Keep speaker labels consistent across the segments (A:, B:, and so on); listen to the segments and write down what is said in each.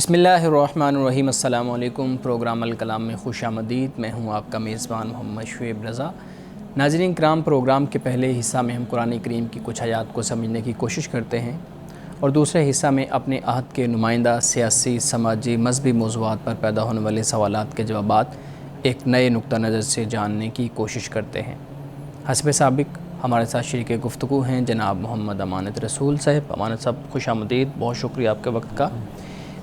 A: بسم اللہ الرحمن الرحیم۔ السلام علیکم۔ پروگرام الکلام میں خوش آمدید۔ میں ہوں آپ کا میزبان محمد شعیب رضا۔ ناظرین کرام، پروگرام کے پہلے حصہ میں ہم قرآن کریم کی کچھ آیات کو سمجھنے کی کوشش کرتے ہیں اور دوسرے حصہ میں اپنے عہد کے نمائندہ سیاسی، سماجی، مذہبی موضوعات پر پیدا ہونے والے سوالات کے جوابات ایک نئے نقطہ نظر سے جاننے کی کوشش کرتے ہیں۔ حسب سابق ہمارے ساتھ شریک گفتگو ہیں جناب محمد امانت رسول صاحب۔ امانت صاحب خوش آمدید، بہت شکریہ آپ کے وقت کا۔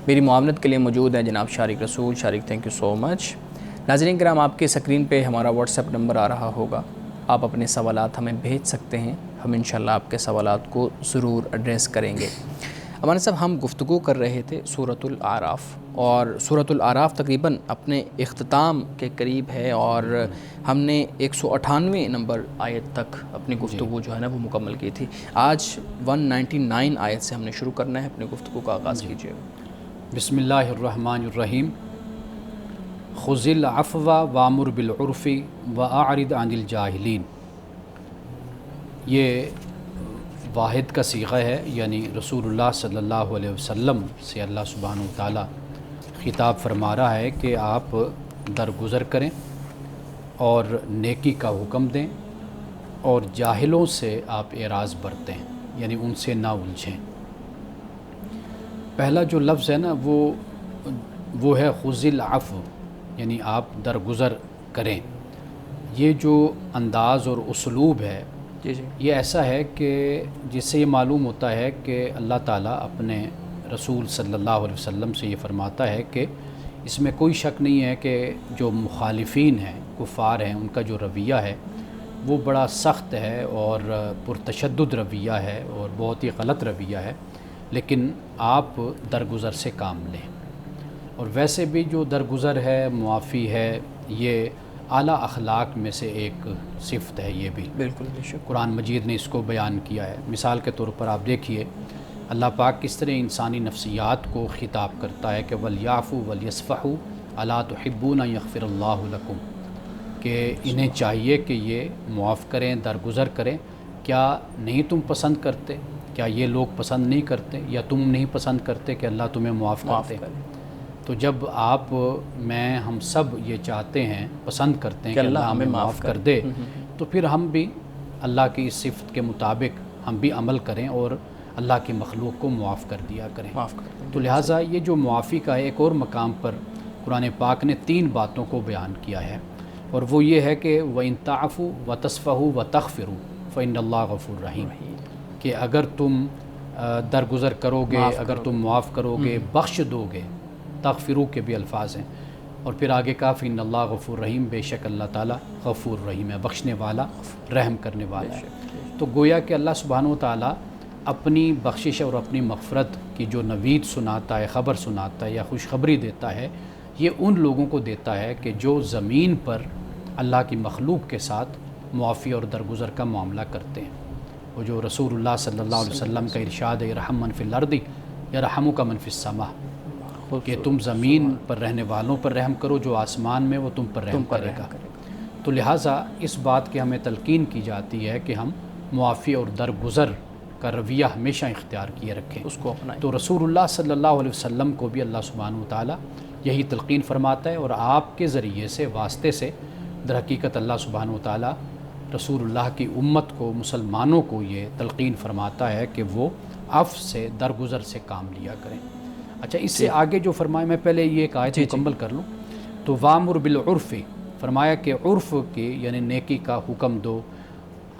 A: میری معاونت کے لیے موجود ہیں جناب شارق رسول۔ شارق تھینک یو سو مچ۔ ناظرین کرام، آپ کے سکرین پہ ہمارا واٹس ایپ نمبر آ رہا ہوگا، آپ اپنے سوالات ہمیں بھیج سکتے ہیں، ہم انشاءاللہ آپ کے سوالات کو ضرور ایڈریس کریں گے۔ امانت صاحب، ہم گفتگو کر رہے تھے سورۃ الاعراف، اور سورۃ الاعراف تقریباً اپنے اختتام کے قریب ہے اور ہم نے 198 نمبر آیت تک اپنی گفتگو جو ہے نا وہ مکمل کی تھی۔ آج 199 آیت سے ہم نے شروع کرنا ہے، اپنی گفتگو کا آغاز کیجیے۔
B: بسم اللہ الرحمن الرحیم۔ خذ العفو وامر بالعرف واعرض عن الجاہلین۔ یہ واحد کا صیغہ ہے، یعنی رسول اللہ صلی اللہ علیہ وسلم سے اللہ سبحانہ و تعالیٰ خطاب فرما رہا ہے کہ آپ درگزر کریں اور نیکی کا حکم دیں اور جاہلوں سے آپ اعراض برتیں، یعنی ان سے نہ الجھیں۔ پہلا جو لفظ ہے نا وہ ہے خذ العفو، یعنی آپ درگزر کریں۔ یہ جو انداز اور اسلوب ہے یہ ایسا ہے کہ جس سے یہ معلوم ہوتا ہے کہ اللہ تعالیٰ اپنے رسول صلی اللہ علیہ وسلم سے یہ فرماتا ہے کہ اس میں کوئی شک نہیں ہے کہ جو مخالفین ہیں، کفار ہیں، ان کا جو رویہ ہے وہ بڑا سخت ہے اور پرتشدد رویہ ہے اور بہت ہی غلط رویہ ہے، لیکن آپ درگزر سے کام لیں۔ اور ویسے بھی جو درگزر ہے، معافی ہے، یہ اعلیٰ اخلاق میں سے ایک صفت ہے۔ یہ بھی
A: بالکل بے شک
B: قرآن مجید نے اس کو بیان کیا ہے۔ مثال کے طور پر آپ دیکھیے اللہ پاک کس طرح انسانی نفسیات کو خطاب کرتا ہے کہ وَلْيَعْفُوا وَلْيَصْفَحُوا أَلَا تُحِبُّونَ أَن يَغْفِرَ اللَّهُ لَكُمْ، کہ انہیں چاہیے کہ یہ معاف کریں، درگزر کریں۔ کیا نہیں تم پسند کرتے؟ کیا یہ لوگ پسند نہیں کرتے یا تم نہیں پسند کرتے کہ اللہ تمہیں معاف کرتے؟ تو جب آپ ہم سب یہ چاہتے ہیں، پسند کرتے ہیں کہ اللہ ہمیں معاف کر دے، تو پھر ہم بھی اللہ کی اس صفت کے مطابق ہم بھی عمل کریں اور اللہ کی مخلوق کو معاف کر دیا کریں۔ تو لہٰذا یہ جو معافی کا ایک اور مقام پر قرآن پاک نے 3 باتوں کو بیان کیا ہے، اور وہ یہ ہے کہ وَإِن تَعْفُوا وَتَصْفَحُوا وَتَغْفِرُوا فَإِنَّ اللَّهَ غَفُورٌ رَحِيمٌ، کہ اگر تم درگزر کرو گے، اگر تم معاف کرو گے، بخش دو گے، تغفروا کے بھی الفاظ ہیں، اور پھر آگے کہا فإن اللہ غفور رحیم، بے شک اللہ تعالیٰ غفور رحیم ہے، بخشنے والا، رحم کرنے والا ہے۔ تو گویا کہ اللہ سبحانہ و تعالیٰ اپنی بخشش اور اپنی مغفرت کی جو نوید سناتا ہے، خبر سناتا ہے یا خوشخبری دیتا ہے، یہ ان لوگوں کو دیتا ہے کہ جو زمین پر اللہ کی مخلوق کے ساتھ معافی اور درگزر کا معاملہ کرتے ہیں۔ وہ جو رسول اللہ صلی اللہ علیہ وسلم کا ارشاد ہے ارحم من فی الارض یرحمک من فی السماء، کہ تم زمین پر رہنے والوں پر رحم کرو، جو آسمان میں وہ تم پر رحم کرے گا۔ تو لہٰذا اس بات کی ہمیں تلقین کی جاتی ہے کہ ہم معافی اور درگزر کا رویہ ہمیشہ اختیار کیے رکھیں،
A: اس کو اپنائیں۔
B: تو رسول اللہ صلی اللہ علیہ وسلم کو بھی اللہ سبحانہ وتعالیٰ یہی تلقین فرماتا ہے، اور آپ کے ذریعے سے، واسطے سے در حقیقت اللہ سبحانہ وتعالیٰ رسول اللہ کی امت کو، مسلمانوں کو یہ تلقین فرماتا ہے کہ وہ عفو سے، درگزر سے کام لیا کریں۔ اچھا، اس سے آگے جو فرمایا، میں پہلے یہ ایک آیت مکمل کر لوں، تو وامر بالعرف، فرمایا کہ عرف کی یعنی نیکی کا حکم دو۔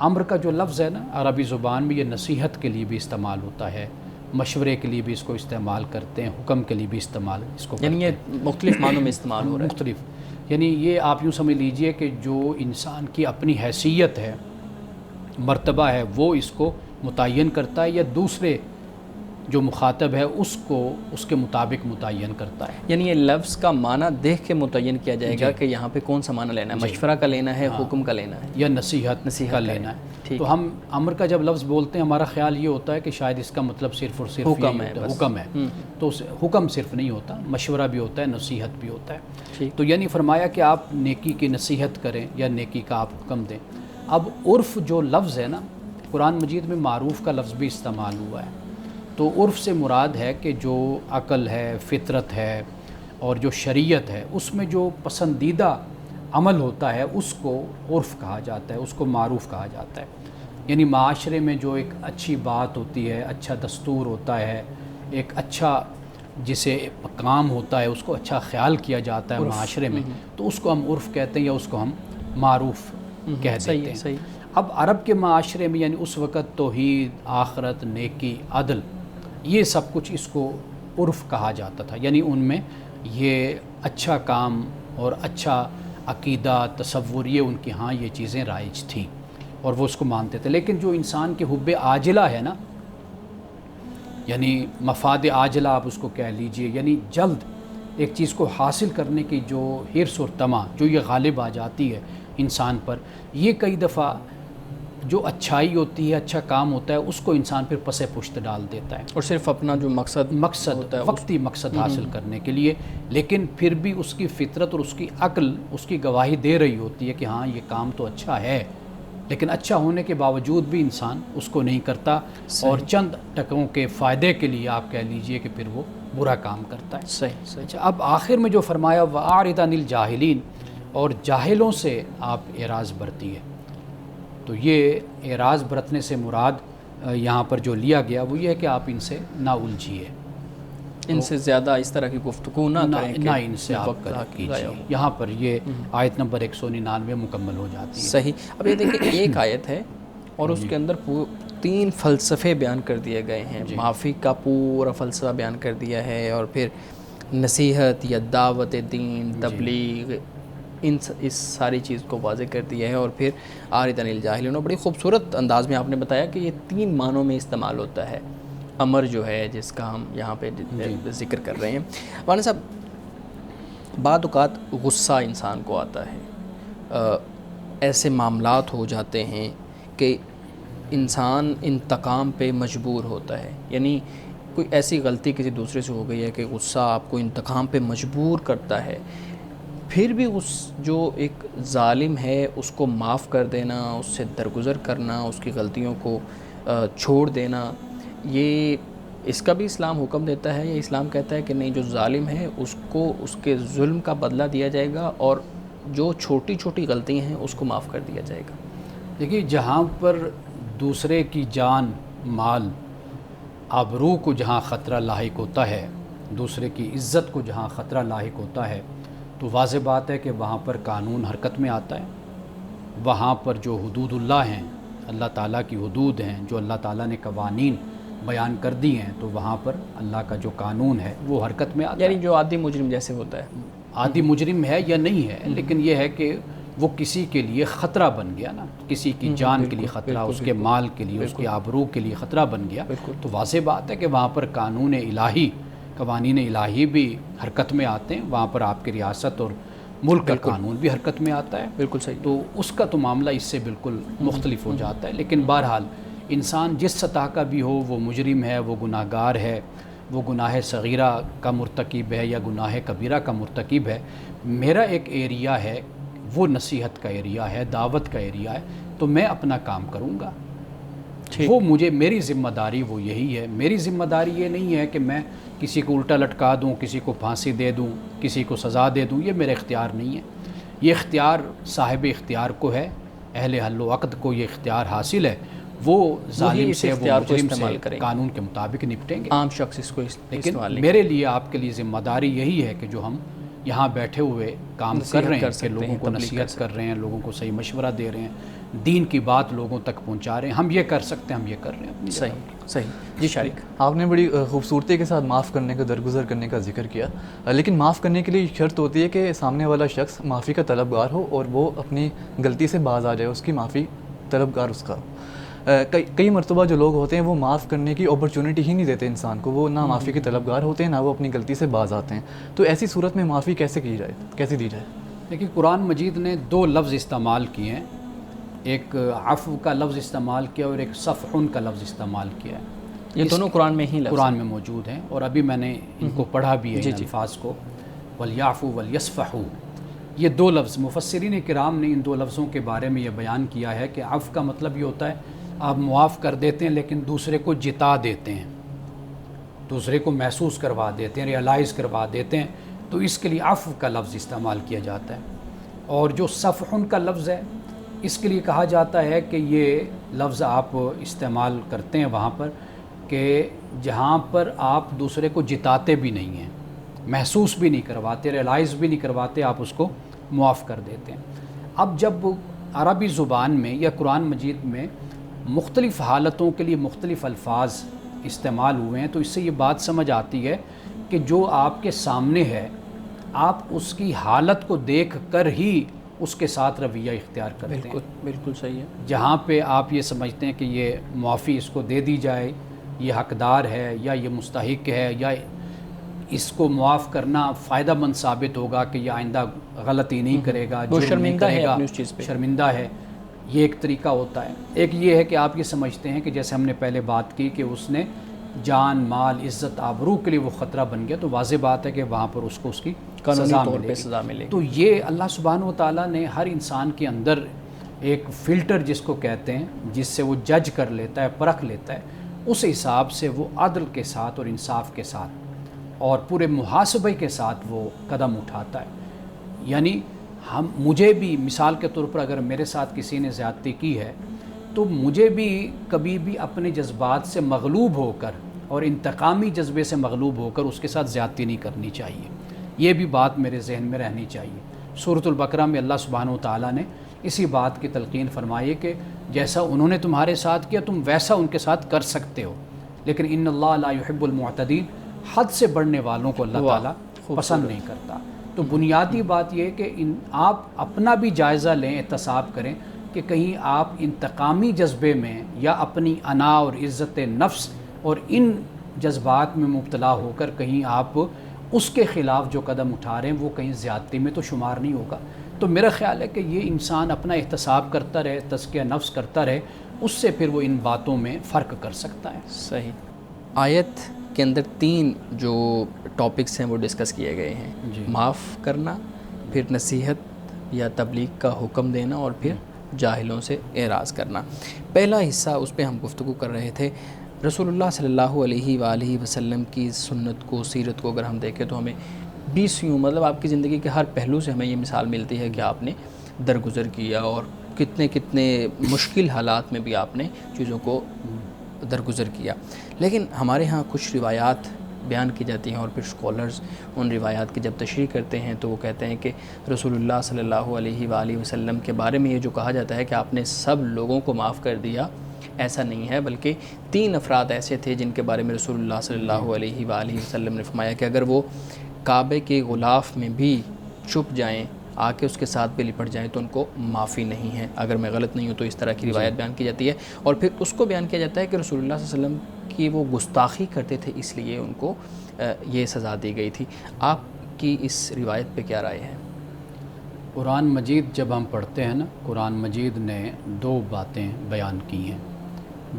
B: امر کا جو لفظ ہے نا عربی زبان میں، یہ نصیحت کے لیے بھی استعمال ہوتا ہے، مشورے کے لیے بھی اس کو استعمال کرتے ہیں، حکم کے لیے بھی استعمال اس کو کرتے ہیں،
A: یعنی یہ مختلف معنوں میں استعمال ہو رہا ہے۔
B: مختلف، یعنی یہ آپ یوں سمجھ لیجئے کہ جو انسان کی اپنی حیثیت ہے، مرتبہ ہے، وہ اس کو متعین کرتا ہے، یا دوسرے جو مخاطب ہے اس کو اس کے مطابق متعین کرتا ہے۔
A: یعنی یہ لفظ کا معنی دیکھ کے متعین کیا جائے گا کہ یہاں پہ کون سا معنی لینا ہے، مشورہ کا لینا ہے، حکم کا لینا ہے،
B: یا نصیحت کا لینا ہے۔ تو ہم امر کا جب لفظ بولتے ہیں، ہمارا خیال یہ ہوتا ہے کہ شاید اس کا مطلب صرف اور صرف حکم ہے، تو حکم صرف نہیں ہوتا، مشورہ بھی ہوتا ہے، نصیحت بھی ہوتا ہے۔ تو یعنی فرمایا کہ آپ نیکی کی نصیحت کریں یا نیکی کا آپ حکم دیں۔ اب عرف جو لفظ ہے نا، قرآن مجید میں معروف کا لفظ بھی استعمال ہوا ہے، تو عرف سے مراد ہے کہ جو عقل ہے، فطرت ہے اور جو شریعت ہے، اس میں جو پسندیدہ عمل ہوتا ہے اس کو عرف کہا جاتا ہے، اس کو معروف کہا جاتا ہے۔ یعنی معاشرے میں جو ایک اچھی بات ہوتی ہے، اچھا دستور ہوتا ہے، ایک اچھا جسے کام ہوتا ہے، اس کو اچھا خیال کیا جاتا ہے معاشرے میں، تو اس کو ہم عرف کہتے ہیں یا اس کو ہم معروف کہہ دیتے ہیں۔ اب عرب کے معاشرے میں یعنی اس وقت توحید، آخرت، نیکی، عدل، یہ سب کچھ اس کو عرف کہا جاتا تھا، یعنی ان میں یہ اچھا کام اور اچھا عقیدہ، تصور، یہ ان کے ہاں یہ چیزیں رائج تھیں اور وہ اس کو مانتے تھے۔ لیکن جو انسان کے حب عاجلہ ہے نا، یعنی مفاد عاجلہ آپ اس کو کہہ لیجئے، یعنی جلد ایک چیز کو حاصل کرنے کی جو حرص اور طمع جو یہ غالب آ جاتی ہے انسان پر، یہ کئی دفعہ جو اچھائی ہوتی ہے، اچھا کام ہوتا ہے، اس کو انسان پھر پس پشت ڈال دیتا ہے،
A: اور صرف اپنا جو مقصد
B: ہوتا ہے وقتی مقصد حاصل کرنے کے لیے، لیکن پھر بھی اس کی فطرت اور اس کی عقل اس کی گواہی دے رہی ہوتی ہے کہ ہاں یہ کام تو اچھا ہے، لیکن اچھا ہونے کے باوجود بھی انسان اس کو نہیں کرتا اور چند ٹکوں کے فائدے کے لیے آپ کہہ لیجئے کہ پھر وہ برا کام کرتا ہے۔
A: صحیح۔
B: اچھا، اب آخر میں جو فرمایا وَأَعْرِضْ عَنِ الْجَاهِلِينَ، اور جاہلوں سے آپ اعراض برتیے، تو یہ اعراض برتنے سے مراد یہاں پر جو لیا گیا وہ یہ ہے کہ آپ ان سے نہ الجھیے،
A: ان سے زیادہ اس طرح کی گفتگو نہ کریں،
B: نہ ان سے آپ کیجیے۔ یہاں پر یہ آیت نمبر 199 مکمل ہو جاتی ہے۔
A: صحیح۔ اب یہ دیکھیں ایک آیت ہے اور اس کے اندر 3 فلسفے بیان کر دیے گئے ہیں، معافی کا پورا فلسفہ بیان کر دیا ہے، اور پھر نصیحت یا دعوت دین، تبلیغ، اس ساری چیز کو واضح کر دیا ہے، اور پھر اعرض عن الجاہلین، بڑی خوبصورت انداز میں آپ نے بتایا کہ یہ 3 معنوں میں استعمال ہوتا ہے امر جو ہے جس کا ہم یہاں پہ ذکر کر رہے ہیں۔ مولانا صاحب، بعض اوقات غصہ انسان کو آتا ہے، ایسے معاملات ہو جاتے ہیں کہ انسان انتقام پہ مجبور ہوتا ہے، یعنی کوئی ایسی غلطی کسی دوسرے سے ہو گئی ہے کہ غصہ آپ کو انتقام پہ مجبور کرتا ہے، پھر بھی اس جو ایک ظالم ہے اس کو معاف کر دینا، اس سے درگزر کرنا، اس کی غلطیوں کو چھوڑ دینا، یہ اس کا بھی اسلام حکم دیتا ہے، یا اسلام کہتا ہے کہ نہیں، جو ظالم ہے اس کو اس کے ظلم کا بدلہ دیا جائے گا اور جو چھوٹی چھوٹی غلطیاں ہیں اس کو معاف کر دیا جائے گا؟
B: دیکھیے، جہاں پر دوسرے کی جان، مال، آبرو کو جہاں خطرہ لاحق ہوتا ہے، دوسرے کی عزت کو جہاں خطرہ لاحق ہوتا ہے، تو واضح بات ہے کہ وہاں پر قانون حرکت میں آتا ہے، وہاں پر جو حدود اللہ ہیں، اللہ تعالیٰ کی حدود ہیں، جو اللہ تعالیٰ نے قوانین بیان کر دی ہیں، تو وہاں پر اللہ کا جو قانون ہے وہ حرکت میں آتا ہے۔
A: یعنی جو عادی مجرم جیسے ہوتا ہے،
B: عادی مجرم ہے یا نہیں ہے، لیکن یہ ہے کہ وہ کسی کے لیے خطرہ بن گیا نا، کسی کی جان کے لیے خطرہ، اس کے مال کے لیے، اس کے آبرو کے لیے خطرہ بن گیا، تو واضح بات ہے کہ وہاں پر قانون الہی، قوانین الہی بھی حرکت میں آتے ہیں، وہاں پر آپ کی ریاست اور ملک کا قانون بھی حرکت میں آتا ہے۔
A: بالکل صحیح۔
B: تو اس کا تو معاملہ اس سے بالکل مختلف ہو جاتا ہے، لیکن بہرحال انسان جس سطح کا بھی ہو، وہ مجرم ہے، وہ گناہ گار ہے، وہ گناہ صغیرہ کا مرتکب ہے یا گناہ کبیرہ کا مرتکب ہے، میرا ایک ایریا ہے، وہ نصیحت کا ایریا ہے، دعوت کا ایریا ہے، تو میں اپنا کام کروں گا، وہ مجھے، میری ذمہ داری وہ یہی ہے۔ میری ذمہ داری یہ نہیں ہے کہ میں کسی کو الٹا لٹکا دوں، کسی کو پھانسی دے دوں، کسی کو سزا دے دوں، یہ میرا اختیار نہیں ہے، یہ اختیار صاحب اختیار کو ہے، اہل حل و عقد کو یہ اختیار حاصل ہے، وہ ظالم سے، وہ مجرم سے قانون کے مطابق نپٹیں گے،
A: عام شخص اس کو
B: لیکن میرے لیے، آپ کے لیے ذمہ داری یہی ہے کہ جو ہم یہاں بیٹھے ہوئے کام کر رہے ہیں کہ لوگوں کو نصیحت کر رہے ہیں، لوگوں کو صحیح مشورہ دے رہے ہیں، دین کی بات لوگوں تک پہنچا رہے ہیں، ہم یہ کر سکتے ہیں، ہم یہ کر رہے ہیں۔
A: صحیح جی شارق،
C: آپ نے بڑی خوبصورتی کے ساتھ معاف کرنے کا، درگزر کرنے کا ذکر کیا، لیکن معاف کرنے کے لیے شرط ہوتی ہے کہ سامنے والا شخص معافی کا طلبگار ہو اور وہ اپنی غلطی سے باز آ جائے، اس کی معافی طلبگار اس کا۔ کئی مرتبہ جو لوگ ہوتے ہیں وہ معاف کرنے کی اپرچونٹی ہی نہیں دیتے انسان کو، وہ نہ معافی کے طلبگار ہوتے ہیں، نہ وہ اپنی غلطی سے باز آتے ہیں، تو ایسی صورت میں معافی کیسے کی جائے، کیسے دی جائے؟
B: دیکھیے، قرآن مجید نے 2 لفظ استعمال کیے ہیں، ایک عفو کا لفظ استعمال کیا اور ایک صفحن کا لفظ استعمال کیا ہے،
A: یہ دونوں قرآن میں ہی
B: قرآن میں موجود ہیں، اور ابھی میں نے ان کو پڑھا بھی ہے، ان الفاظ کو، وَلْيَعْفُوا وَلْيَصْفَحُوا، یہ 2 لفظ مفسرین کرام نے ان 2 لفظوں کے بارے میں یہ بیان کیا ہے کہ عفو کا مطلب یہ ہوتا ہے آپ معاف کر دیتے ہیں لیکن دوسرے کو جتا دیتے ہیں، دوسرے کو محسوس کروا دیتے ہیں، ریئلائز کروا دیتے ہیں، تو اس کے لیے عفو کا لفظ استعمال کیا جاتا ہے۔ اور جو صفحن کا لفظ ہے اس کے لیے کہا جاتا ہے کہ یہ لفظ آپ استعمال کرتے ہیں وہاں پر کہ جہاں پر آپ دوسرے کو جتاتے بھی نہیں ہیں، محسوس بھی نہیں کرواتے، ریئلائز بھی نہیں کرواتے، آپ اس کو معاف کر دیتے ہیں۔ اب جب عربی زبان میں یا قرآن مجید میں مختلف حالتوں کے لیے مختلف الفاظ استعمال ہوئے ہیں تو اس سے یہ بات سمجھ آتی ہے کہ جو آپ کے سامنے ہے آپ اس کی حالت کو دیکھ کر ہی اس کے ساتھ رویہ اختیار کرتے ہیں۔
A: بالکل صحیح ہے۔
B: جہاں پہ آپ یہ سمجھتے ہیں کہ یہ معافی اس کو دے دی جائے، یہ حقدار ہے یا یہ مستحق ہے یا اس کو معاف کرنا فائدہ مند ثابت ہوگا کہ یہ آئندہ غلطی نہیں کرے گا،
A: وہ
B: جرم نہیں
A: شرمندہ ہے
B: کرے گا،
A: اپنی اس چیز پہ،
B: شرمندہ ہے، یہ ایک طریقہ ہوتا ہے۔ ایک یہ ہے کہ آپ یہ سمجھتے ہیں کہ جیسے ہم نے پہلے بات کی کہ اس نے جان، مال، عزت، آبرو کے لیے وہ خطرہ بن گیا، تو واضح بات ہے کہ وہاں پر اس کو اس کی
A: قانونی
B: سزا
A: طور
B: ملے
A: پہ
B: گی۔
A: سزا ملے گی۔
B: تو یہ اللہ سبحانہ و تعالیٰ نے ہر انسان کے اندر ایک فلٹر جس کو کہتے ہیں، جس سے وہ جج کر لیتا ہے، پرکھ لیتا ہے، اس حساب سے وہ عدل کے ساتھ اور انصاف کے ساتھ اور پورے محاسبے کے ساتھ وہ قدم اٹھاتا ہے۔ یعنی مجھے بھی مثال کے طور پر اگر میرے ساتھ کسی نے زیادتی کی ہے تو مجھے بھی کبھی بھی اپنے جذبات سے مغلوب ہو کر اور انتقامی جذبے سے مغلوب ہو کر اس کے ساتھ زیادتی نہیں کرنی چاہیے، یہ بھی بات میرے ذہن میں رہنی چاہیے۔ سورۃ البقرہ میں اللہ سبحانہ و تعالیٰ نے اسی بات کی تلقین فرمائی کہ جیسا انہوں نے تمہارے ساتھ کیا تم ویسا ان کے ساتھ کر سکتے ہو، لیکن ان اللہ لا يحب المعتدین، حد سے بڑھنے والوں کو اللہ تعالیٰ پسند نہیں کرتا۔ تو بنیادی بات یہ کہ آپ اپنا بھی جائزہ لیں، احتساب کریں کہ کہیں آپ انتقامی جذبے میں یا اپنی انا اور عزت نفس اور ان جذبات میں مبتلا ہو کر کہیں آپ اس کے خلاف جو قدم اٹھا رہے ہیں وہ کہیں زیادتی میں تو شمار نہیں ہوگا۔ تو میرا خیال ہے کہ یہ انسان اپنا احتساب کرتا رہے، تزکیہ نفس کرتا رہے، اس سے پھر وہ ان باتوں میں فرق کر سکتا ہے۔
A: صحیح۔ آیت کے اندر 3 جو ٹاپکس ہیں وہ ڈسکس کیے گئے ہیں،
B: جی۔
A: معاف کرنا، پھر نصیحت یا تبلیغ کا حکم دینا، اور پھر جاہلوں سے اعراض کرنا۔ پہلا حصہ اس پہ ہم گفتگو کر رہے تھے، رسول اللہ صلی اللہ علیہ وآلہ وسلم کی سنت کو، سیرت کو اگر ہم دیکھیں تو ہمیں 20 مطلب آپ کی زندگی کے ہر پہلو سے ہمیں یہ مثال ملتی ہے کہ آپ نے درگزر کیا اور کتنے مشکل حالات میں بھی آپ نے چیزوں کو درگزر کیا۔ لیکن ہمارے ہاں کچھ روایات بیان کی جاتی ہیں اور پھر اسکالرز ان روایات کی جب تشریح کرتے ہیں تو وہ کہتے ہیں کہ رسول اللہ صلی اللہ علیہ وآلہ وسلم کے بارے میں یہ جو کہا جاتا ہے کہ آپ نے سب لوگوں کو معاف کر دیا، ایسا نہیں ہے، بلکہ 3 افراد ایسے تھے جن کے بارے میں رسول اللہ صلی اللہ علیہ وآلہ وسلم نے فرمایا کہ اگر وہ کعبے کے غلاف میں بھی چھپ جائیں، آ کے اس کے ساتھ بھی لپٹ جائیں تو ان کو معافی نہیں ہے۔ اگر میں غلط نہیں ہوں تو اس طرح کی روایت بیان کی جاتی ہے، اور پھر اس کو بیان کیا جاتا ہے کہ رسول اللہ صلی اللہ علیہ وسلم کی وہ گستاخی کرتے تھے اس لیے ان کو یہ سزا دی گئی تھی۔ آپ کی اس روایت پہ کیا رائے ہے؟
B: قرآن مجید جب ہم پڑھتے ہیں نا، قرآن مجید نے 2 باتیں بیان کی ہیں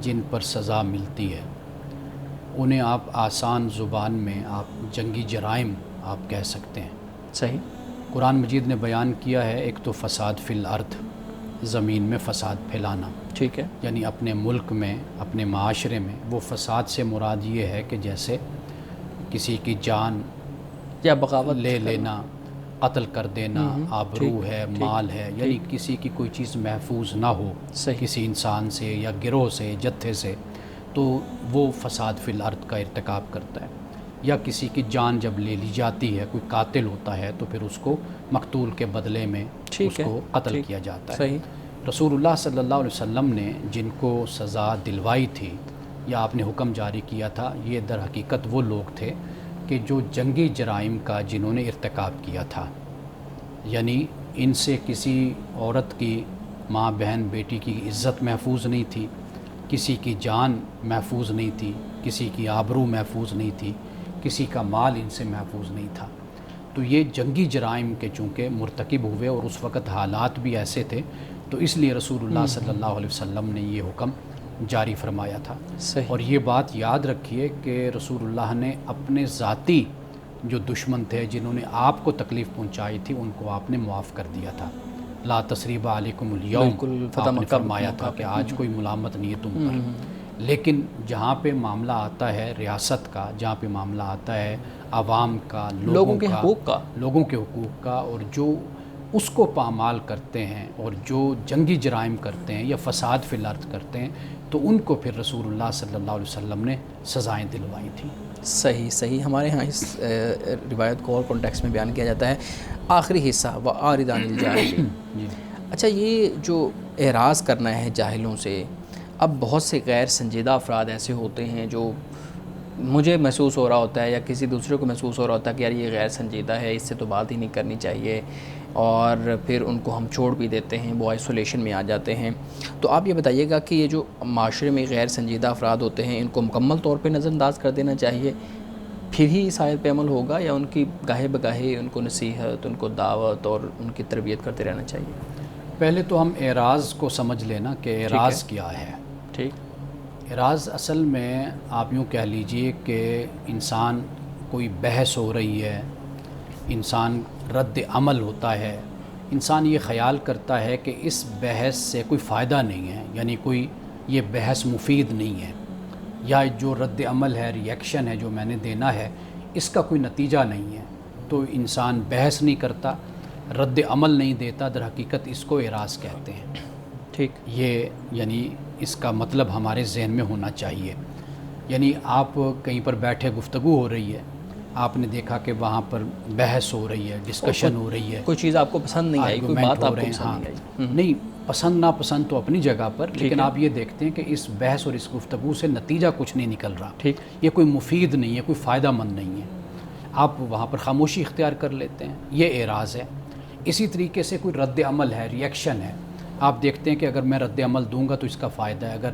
B: جن پر سزا ملتی ہے، انہیں آپ آسان زبان میں آپ جنگی جرائم آپ کہہ سکتے ہیں۔
A: صحیح۔
B: قرآن مجید نے بیان کیا ہے ایک تو فساد فی الارض، زمین میں فساد پھیلانا،
A: ٹھیک ہے،
B: یعنی اپنے ملک میں، اپنے معاشرے میں۔ وہ فساد سے مراد یہ ہے کہ جیسے کسی کی جان
A: یا بغاوت
B: لے لینا، قتل کر دینا، آبرو ہے، مال ہے، یعنی کسی کی کوئی چیز محفوظ نہ ہو
A: صحیح،
B: کسی انسان سے یا گروہ سے، جتھے سے، تو وہ فساد فی الارض کا ارتکاب کرتا ہے۔ یا کسی کی جان جب لے لی جاتی ہے، کوئی قاتل ہوتا ہے تو پھر اس کو مقتول کے بدلے میں اس کو قتل کیا جاتا ہے۔
A: صحیح۔
B: رسول اللہ صلی اللہ علیہ وسلم نے جن کو سزا دلوائی تھی یا آپ نے حکم جاری کیا تھا، یہ در حقیقت وہ لوگ تھے کہ جو جنگی جرائم کا جنہوں نے ارتکاب کیا تھا، یعنی ان سے کسی عورت کی، ماں، بہن، بیٹی کی عزت محفوظ نہیں تھی، کسی کی جان محفوظ نہیں تھی، کسی کی آبرو محفوظ نہیں تھی، کسی کا مال ان سے محفوظ نہیں تھا۔ تو یہ جنگی جرائم کے چونکہ مرتکب ہوئے اور اس وقت حالات بھی ایسے تھے، تو اس لیے رسول اللہ صلی اللہ علیہ وسلم نے یہ حکم جاری فرمایا تھا۔
A: صحیح۔
B: اور یہ بات یاد رکھیے کہ رسول اللہ نے اپنے ذاتی جو دشمن تھے، جنہوں نے آپ کو تکلیف پہنچائی تھی، ان کو آپ نے معاف کر دیا تھا۔ لا تثریب علیکم اليوم،
A: بالکل،
B: آپ نے فرمایا تھا کہ آج کوئی ملامت نہیں ہے تم پر۔ لیکن جہاں پہ معاملہ آتا ہے ریاست کا، جہاں پہ معاملہ آتا ہے عوام کا،
A: لوگوں کے حقوق کا،
B: لوگوں کے حقوق کا، اور جو اس کو پامال کرتے ہیں اور جو جنگی جرائم کرتے ہیں یا فساد فی الارض کرتے ہیں، تو ان کو پھر رسول اللہ صلی اللہ علیہ وسلم نے سزائیں دلوائی تھیں۔
A: صحیح ہمارے ہاں اس روایت کو اور کانٹیکس میں بیان کیا جاتا ہے۔ آخری حصہ وَأَعْرِضْ عَنِ الْجَاهِلِينَ۔
B: جی
A: اچھا، یہ جو اعراض کرنا ہے جاہلوں سے، اب بہت سے غیر سنجیدہ افراد ایسے ہوتے ہیں جو مجھے محسوس ہو رہا ہوتا ہے یا کسی دوسرے کو محسوس ہو رہا ہوتا ہے کہ یار یہ غیر سنجیدہ ہے، اس سے تو بات ہی نہیں کرنی چاہیے، اور پھر ان کو ہم چھوڑ بھی دیتے ہیں، وہ آئسولیشن میں آ جاتے ہیں۔ تو آپ یہ بتائیے گا کہ یہ جو معاشرے میں غیر سنجیدہ افراد ہوتے ہیں، ان کو مکمل طور پہ نظر انداز کر دینا چاہیے، پھر ہی اس آیت پہ عمل ہوگا، یا ان کی گاہے بگاہے ان کو نصیحت، ان کو دعوت اور ان کی تربیت کرتے رہنا چاہیے؟
B: پہلے تو ہم اعراض کو سمجھ لینا کہ اعراض کیا ہے۔
A: ٹھیک۔
B: اعراض اصل میں آپ یوں کہہ لیجئے کہ انسان کوئی بحث ہو رہی ہے، انسان رد عمل ہوتا ہے، انسان یہ خیال کرتا ہے کہ اس بحث سے کوئی فائدہ نہیں ہے، یعنی کوئی یہ بحث مفید نہیں ہے، یا جو رد عمل ہے، ری ایکشن ہے جو میں نے دینا ہے، اس کا کوئی نتیجہ نہیں ہے، تو انسان بحث نہیں کرتا، رد عمل نہیں دیتا، در حقیقت اس کو اعراض کہتے ہیں۔
A: ٹھیک۔
B: یہ یعنی اس کا مطلب ہمارے ذہن میں ہونا چاہیے۔ یعنی آپ کہیں پر بیٹھے، گفتگو ہو رہی ہے، آپ نے دیکھا کہ وہاں پر بحث ہو رہی ہے، ڈسکشن ہو رہی ہے،
A: کوئی چیز آپ کو پسند نہیں آئی، کوئی بات آپ کو پسند نہیں آئی،
B: نہیں پسند ناپسند تو اپنی جگہ پر، لیکن آپ یہ دیکھتے ہیں کہ اس بحث اور اس گفتگو سے نتیجہ کچھ نہیں نکل رہا،
A: ٹھیک،
B: یہ کوئی مفید نہیں ہے، کوئی فائدہ مند نہیں ہے، آپ وہاں پر خاموشی اختیار کر لیتے ہیں، یہ اعراض ہے۔ اسی طریقے سے کوئی رد عمل ہے، ری ایکشن ہے، آپ دیکھتے ہیں کہ اگر میں رد عمل دوں گا تو اس کا فائدہ ہے، اگر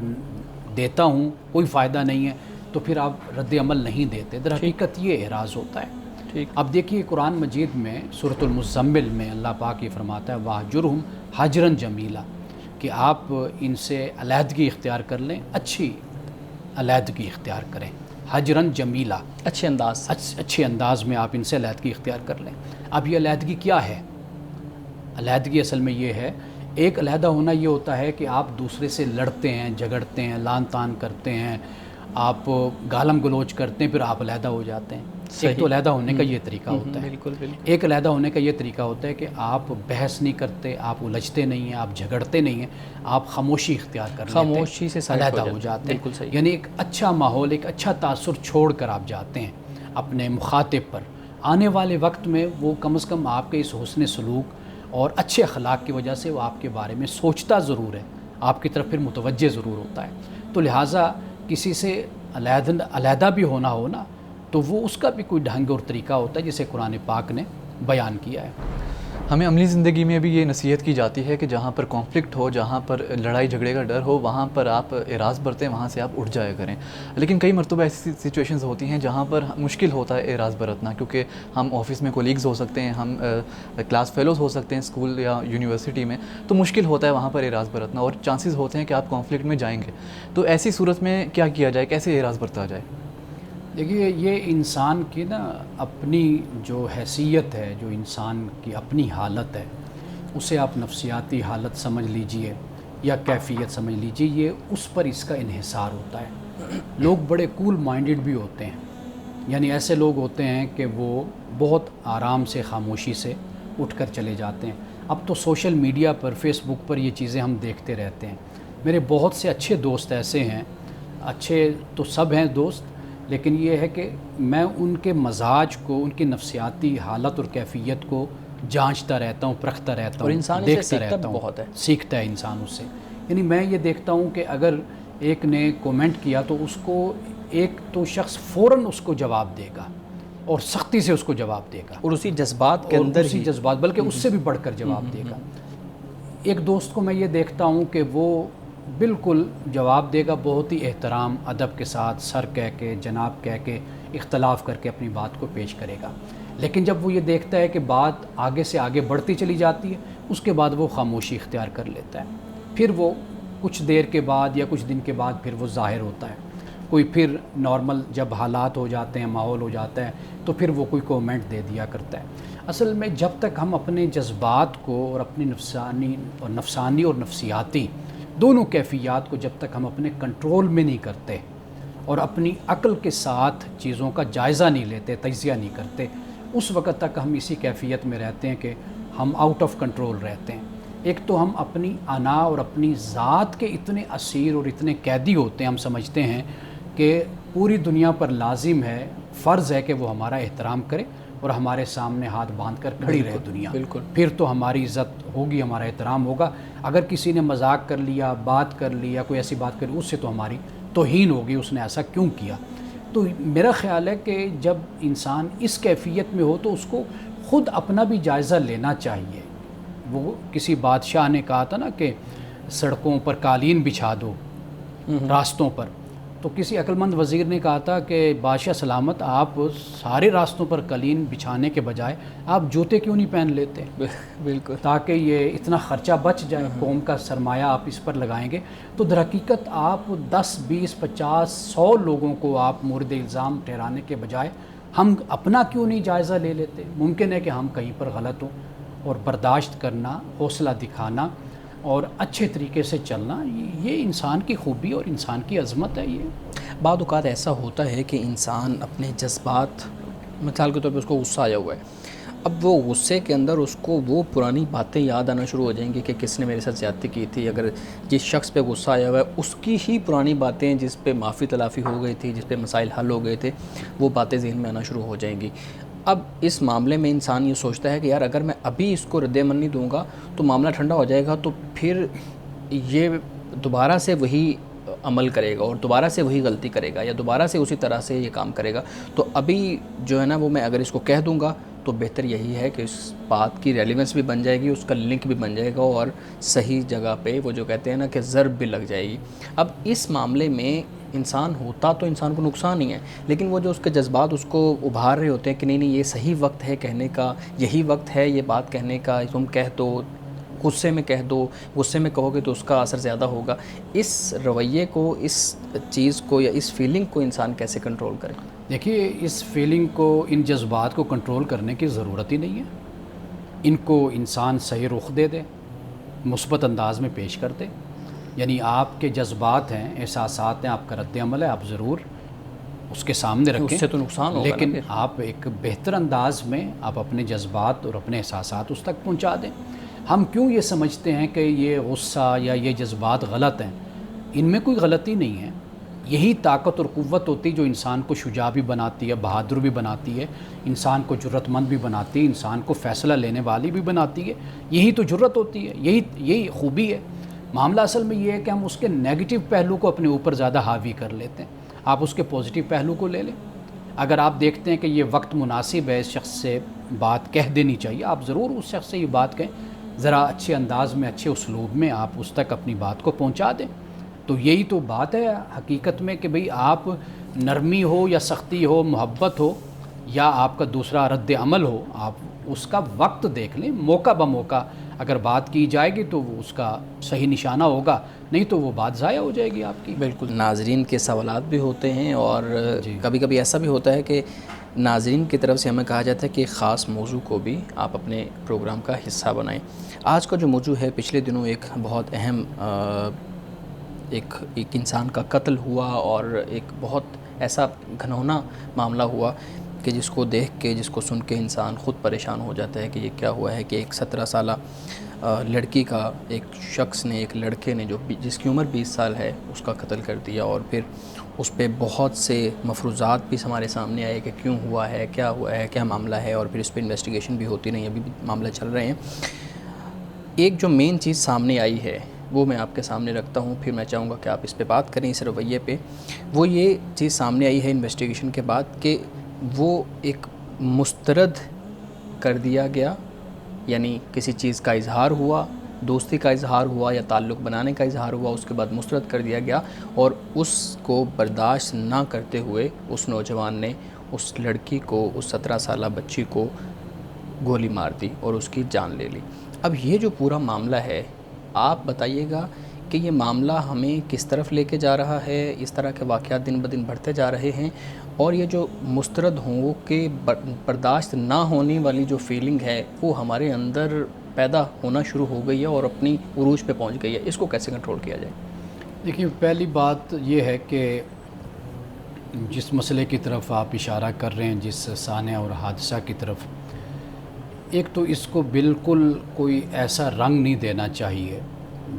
B: دیتا ہوں کوئی فائدہ نہیں ہے تو پھر آپ رد عمل نہیں دیتے، در حقیقت یہ اعراض ہوتا ہے۔
A: ٹھیک۔
B: اب دیکھیے قرآن مجید میں سورۃ المزمل میں اللہ پاک یہ فرماتا ہے وَاہْجُرْهُمْ حَجْرًا جَمِيلًا، کہ آپ ان سے علیحدگی اختیار کر لیں، اچھی علیحدگی اختیار کریں، حجراً جمیلا،
A: اچھے انداز سے،
B: اچھے انداز میں آپ ان سے علیحدگی اختیار کر لیں۔ اب یہ علیحدگی کیا ہے؟ علیحدگی اصل میں یہ ہے، ایک علیحدہ ہونا یہ ہوتا ہے کہ آپ دوسرے سے لڑتے ہیں، جھگڑتے ہیں، لان تان کرتے ہیں، آپ گالم گلوچ کرتے ہیں، پھر آپ علیحدہ ہو جاتے ہیں۔ ایک تو علیحدہ ہونے کا یہ طریقہ ہوتا ہے،
A: بالکل بالکل۔
B: ایک علیحدہ ہونے کا یہ طریقہ ہوتا ہے کہ آپ بحث نہیں کرتے، آپ الجھتے نہیں ہیں، آپ جھگڑتے نہیں ہیں، آپ خاموشی اختیار کر لیتے ہیں،
A: خاموشی سے
B: علیحدہ ہو جاتے ہیں۔
A: بالکل صحیح۔
B: یعنی ایک اچھا ماحول، ایک اچھا تاثر چھوڑ کر آپ جاتے ہیں اپنے مخاطب پر۔ آنے والے وقت میں وہ کم از کم آپ کے اس حسن سلوک اور اچھے اخلاق کی وجہ سے وہ آپ کے بارے میں سوچتا ضرور ہے، آپ کی طرف پھر متوجہ ضرور ہوتا ہے۔ تو لہٰذا کسی سے علیحدہ بھی ہونا ہو نا، تو وہ اس کا بھی کوئی ڈھنگ اور طریقہ ہوتا ہے جسے قرآن پاک نے بیان کیا ہے۔
C: ہمیں عملی زندگی میں بھی یہ نصیحت کی جاتی ہے کہ جہاں پر کانفلکٹ ہو، جہاں پر لڑائی جھگڑے کا ڈر ہو، وہاں پر آپ اعراض برتیں، وہاں سے آپ اٹھ جایا کریں۔ لیکن کئی مرتبہ ایسی سچویشنز ہوتی ہیں جہاں پر مشکل ہوتا ہے اعراض برتنا، کیونکہ ہم آفس میں کولیگز ہو سکتے ہیں، ہم کلاس فیلوز ہو سکتے ہیں اسکول یا یونیورسٹی میں، تو مشکل ہوتا ہے وہاں پر اعراض برتنا، اور چانسز ہوتے ہیں کہ آپ کانفلکٹ میں جائیں گے۔ تو ایسی صورت میں کیا کیا جائے، کیسے اعراض برتا جائے؟
B: دیکھیے، یہ انسان کی نا اپنی جو حیثیت ہے، جو انسان کی اپنی حالت ہے، اسے آپ نفسیاتی حالت سمجھ لیجئے یا کیفیت سمجھ لیجئے، یہ اس پر اس کا انحصار ہوتا ہے۔ لوگ بڑے کول مائنڈڈ بھی ہوتے ہیں، یعنی ایسے لوگ ہوتے ہیں کہ وہ بہت آرام سے، خاموشی سے اٹھ کر چلے جاتے ہیں۔ اب تو سوشل میڈیا پر، فیس بک پر یہ چیزیں ہم دیکھتے رہتے ہیں۔ میرے بہت سے اچھے دوست ایسے ہیں، اچھے تو سب ہیں دوست، لیکن یہ ہے کہ میں ان کے مزاج کو، ان کی نفسیاتی حالت اور کیفیت کو جانچتا رہتا ہوں، پرکھتا رہتا ہوں،
A: اور انسان اسے
B: دیکھتا
A: سیکھتا
B: رہتا ہوں،
A: بہت ہے،
B: سیکھتا ہے انسان اس سے۔ یعنی میں یہ دیکھتا ہوں کہ اگر ایک نے کومنٹ کیا تو اس کو ایک تو شخص فوراً اس کو جواب دے گا اور سختی سے اس کو جواب دے گا،
A: اور اسی جذبات کے اندر
B: اسی جذبات، بلکہ اس سے بھی بڑھ کر جواب دے گا۔ ایک دوست کو میں یہ دیکھتا ہوں کہ وہ بالکل جواب دے گا، بہت ہی احترام ادب کے ساتھ، سر کہہ کے، جناب کہہ کے، اختلاف کر کے اپنی بات کو پیش کرے گا۔ لیکن جب وہ یہ دیکھتا ہے کہ بات آگے سے آگے بڑھتی چلی جاتی ہے، اس کے بعد وہ خاموشی اختیار کر لیتا ہے۔ پھر وہ کچھ دیر کے بعد یا کچھ دن کے بعد پھر وہ ظاہر ہوتا ہے۔ کوئی پھر نارمل جب حالات ہو جاتے ہیں، ماحول ہو جاتا ہے، تو پھر وہ کوئی کومنٹ دے دیا کرتا ہے۔ اصل میں جب تک ہم اپنے جذبات کو اور اپنی نفسانی اور نفسیاتی دونوں کیفیات کو جب تک ہم اپنے کنٹرول میں نہیں کرتے اور اپنی عقل کے ساتھ چیزوں کا جائزہ نہیں لیتے، تجزیہ نہیں کرتے، اس وقت تک ہم اسی کیفیت میں رہتے ہیں کہ ہم آؤٹ آف کنٹرول رہتے ہیں۔ ایک تو ہم اپنی انا اور اپنی ذات کے اتنے اسیر اور اتنے قیدی ہوتے ہیں، ہم سمجھتے ہیں کہ پوری دنیا پر لازم ہے، فرض ہے کہ وہ ہمارا احترام کرے اور ہمارے سامنے ہاتھ باندھ کر کھڑی رہے دنیا،
A: بالکل،
B: پھر تو ہماری عزت ہوگی، ہمارا احترام ہوگا۔ اگر کسی نے مذاق کر لیا، بات کر لیا، کوئی ایسی بات کر لی، اس سے تو ہماری توہین ہوگی، اس نے ایسا کیوں کیا۔ تو میرا خیال ہے کہ جب انسان اس کیفیت میں ہو تو اس کو خود اپنا بھی جائزہ لینا چاہیے۔ وہ کسی بادشاہ نے کہا تھا نا کہ سڑکوں پر قالین بچھا دو راستوں پر، تو کسی عقل مند وزیر نے کہا تھا کہ بادشاہ سلامت، آپ سارے راستوں پر قالین بچھانے کے بجائے آپ جوتے کیوں نہیں پہن لیتے،
A: بالکل،
B: تاکہ یہ اتنا خرچہ بچ جائے، قوم کا سرمایہ آپ اس پر لگائیں گے تو در حقیقت آپ 10 20 50 100 لوگوں کو آپ مورد الزام ٹھہرانے کے بجائے ہم اپنا کیوں نہیں جائزہ لے لیتے۔ ممکن ہے کہ ہم کہیں پر غلط ہوں، اور برداشت کرنا، حوصلہ دکھانا اور اچھے طریقے سے چلنا، یہ انسان کی خوبی اور انسان کی عظمت ہے۔ یہ
A: بعض اوقات ایسا ہوتا ہے کہ انسان اپنے جذبات، مثال کے طور پہ اس کو غصہ آیا ہوا ہے، اب وہ غصے کے اندر اس کو وہ پرانی باتیں یاد آنا شروع ہو جائیں گی کہ کس نے میرے ساتھ زیادتی کی تھی۔ اگر جس شخص پہ غصہ آیا ہوا ہے اس کی ہی پرانی باتیں جس پہ معافی تلافی ہو گئی تھی، جس پہ مسائل حل ہو گئے تھے، وہ باتیں ذہن میں آنا شروع ہو جائیں گی۔ اب اس معاملے میں انسان یہ سوچتا ہے کہ یار اگر میں ابھی اس کو رد عمل نہیں دوں گا تو معاملہ ٹھنڈا ہو جائے گا، تو پھر یہ دوبارہ سے وہی عمل کرے گا اور دوبارہ سے وہی غلطی کرے گا یا دوبارہ سے اسی طرح سے یہ کام کرے گا۔ تو ابھی جو ہے نا وہ میں اگر اس کو کہہ دوں گا تو بہتر یہی ہے کہ اس بات کی ریلیونس بھی بن جائے گی، اس کا لنک بھی بن جائے گا اور صحیح جگہ پہ وہ جو کہتے ہیں نا کہ ضرب بھی لگ جائے گی۔ اب اس معاملے میں انسان ہوتا تو انسان کو نقصان ہی ہے، لیکن وہ جو اس کے جذبات اس کو ابھار رہے ہوتے ہیں کہ نہیں نہیں یہ صحیح وقت ہے کہنے کا، یہی وقت ہے یہ بات کہنے کا، تم کہہ دو، غصے میں کہہ دو، غصے میں کہو گے تو اس کا اثر زیادہ ہوگا۔ اس رویے کو، اس چیز کو یا اس فیلنگ کو انسان کیسے کنٹرول کرے؟
B: دیکھیے، اس فیلنگ کو، ان جذبات کو کنٹرول کرنے کی ضرورت ہی نہیں ہے۔ ان کو انسان صحیح رخ دے دے، مثبت انداز میں پیش کر دے۔ یعنی آپ کے جذبات ہیں، احساسات ہیں، آپ کا رد عمل ہے، آپ ضرور اس کے سامنے رکھیں،
A: اس سے تو نقصان ہوگا
B: لیکن
A: نا پھر۔
B: آپ ایک بہتر انداز میں آپ اپنے جذبات اور اپنے احساسات اس تک پہنچا دیں۔ ہم کیوں یہ سمجھتے ہیں کہ یہ غصہ یا یہ جذبات غلط ہیں؟ ان میں کوئی غلطی نہیں ہے۔ یہی طاقت اور قوت ہوتی ہے جو انسان کو شجاع بھی بناتی ہے، بہادر بھی بناتی ہے، انسان کو جرأت مند بھی بناتی ہے، انسان کو فیصلہ لینے والی بھی بناتی ہے۔ یہی تو جرأت ہوتی ہے، یہی خوبی ہے۔ معاملہ اصل میں یہ ہے کہ ہم اس کے نیگیٹو پہلو کو اپنے اوپر زیادہ حاوی کر لیتے ہیں۔ آپ اس کے پازیٹیو پہلو کو لے لیں۔ اگر آپ دیکھتے ہیں کہ یہ وقت مناسب ہے، اس شخص سے بات کہہ دینی چاہیے، آپ ضرور اس شخص سے یہ بات کہیں، ذرا اچھے انداز میں، اچھے اسلوب میں آپ اس تک اپنی بات کو پہنچا دیں۔ تو یہی تو بات ہے حقیقت میں کہ بھئی آپ نرمی ہو یا سختی ہو، محبت ہو یا آپ کا دوسرا رد عمل ہو، آپ اس کا وقت دیکھ لیں، موقع بموقع اگر بات کی جائے گی تو وہ اس کا صحیح نشانہ ہوگا، نہیں تو وہ بات ضائع ہو جائے گی آپ کی۔
A: بالکل، ناظرین کے سوالات بھی ہوتے ہیں اور کبھی کبھی ایسا بھی ہوتا ہے کہ ناظرین کی طرف سے ہمیں کہا جاتا ہے کہ ایک خاص موضوع کو بھی آپ اپنے پروگرام کا حصہ بنائیں۔ آج کا جو موضوع ہے، پچھلے دنوں ایک بہت اہم ایک انسان کا قتل ہوا اور ایک بہت ایسا گھنونا معاملہ ہوا کہ جس کو دیکھ کے، جس کو سن کے انسان خود پریشان ہو جاتا ہے کہ یہ کیا ہوا ہے کہ ایک 17 سالہ لڑکی کا ایک شخص نے، ایک لڑکے نے جس کی عمر 20 سال ہے، اس کا قتل کر دیا، اور پھر اس پہ بہت سے مفروضات بھی ہمارے سامنے آئے کہ کیوں ہوا ہے، کیا معاملہ ہے، اور پھر اس پہ انویسٹیگیشن بھی ہوتی نہیں، ابھی بھی معاملہ چل رہے ہیں۔ ایک جو مین چیز سامنے آئی ہے وہ میں آپ کے سامنے رکھتا ہوں، پھر میں چاہوں گا کہ آپ اس پہ بات کریں، اس رویے پہ۔ وہ یہ چیز سامنے آئی ہے انویسٹیگیشن کے بعد کہ وہ ایک مسترد کر دیا گیا، یعنی کسی چیز کا اظہار ہوا، دوستی کا اظہار ہوا یا تعلق بنانے کا اظہار ہوا، اس کے بعد مسترد کر دیا گیا، اور اس کو برداشت نہ کرتے ہوئے اس نوجوان نے اس لڑکی کو، اس 17 سالہ بچی کو گولی مار دی اور اس کی جان لے لی۔ اب یہ جو پورا معاملہ ہے، آپ بتائیے گا کہ یہ معاملہ ہمیں کس طرف لے کے جا رہا ہے؟ اس طرح کے واقعات دن بدن بڑھتے جا رہے ہیں، اور یہ جو مسترد ہوں کہ برداشت نہ ہونے والی جو فیلنگ ہے وہ ہمارے اندر پیدا ہونا شروع ہو گئی ہے اور اپنی عروج پہ پہنچ گئی ہے، اس کو کیسے کنٹرول کیا جائے؟
B: دیکھیے، پہلی بات یہ ہے کہ جس مسئلے کی طرف آپ اشارہ کر رہے ہیں، جس سانحہ اور حادثہ کی طرف، ایک تو اس کو بالکل کوئی ایسا رنگ نہیں دینا چاہیے